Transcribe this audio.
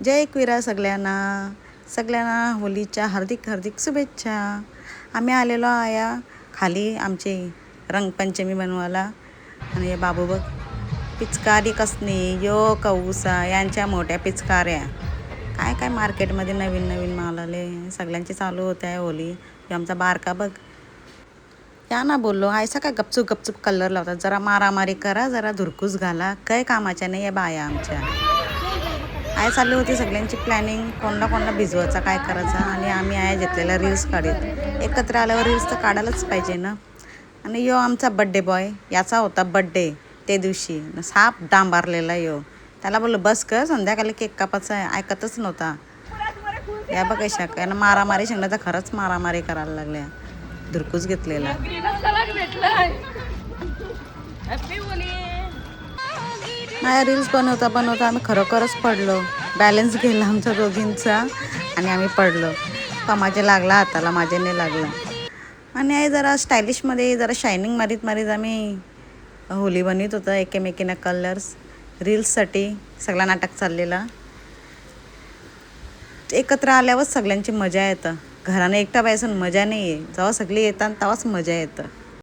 जय एकविरा सगळ्यांना होलीच्या हार्दिक हार्दिक शुभेच्छा। आम्ही आलेलो आया खाली आमचे रंगपंचमी बनवायला आणि हे बाबू बघ पिचकारी कसनी यो कौसा यांच्या मोठ्या पिचकाऱ्या काय काय मार्केटमध्ये नवीन नवीन माल आले सगळ्यांचे चालू होते आहे होली। आमचा बारका बघ या ना बोललो ऐसा काय गपचूप गपचूप कलर लावतात, जरा मारामारी करा, जरा धुरकूस घाला, काय कामाच्या नाही आहे बाया आमच्या। आय चालू होती सगळ्यांची प्लॅनिंग कोणाला भिजवायचा काय करायचा आणि आम्ही आया घेतलेला रील्स काढत एकत्र आल्यावर रील्स तर काढायलाच पाहिजे ना। आणि यो आमचा बड्डे बॉय याचा होता बड्डे ते दिवशी साप डांबारलेला यो त्याला बोललो बस कर संध्याकाळी केक कापायचा आहे, ऐकतच नव्हता। या बघ कशा काय ना मारामारी शिंगला तर खरंच मारामारी करायला लागल्या, धुरकूस घेतलेला। माझ्या रील्स बनवता आम्ही खरोखरच पडलो, बॅलन्स गेला आमचा दोघींचा आणि आम्ही पडलो। माझ्या लागला हाताला, माझ्या नाही लागला। आणि आई जरा स्टायलिशमध्ये जरा शायनिंग मारीत आम्ही होली बनवत होतं एकमेकींना कलर्स रील्ससाठी सगळा नाटक चाललेला। एकत्र आल्यावर सगळ्यांची मजा येतं, घराने एकटा बायसून मजा नाही आहे, जेव्हा सगळी येतात तेव्हाच मजा येतं।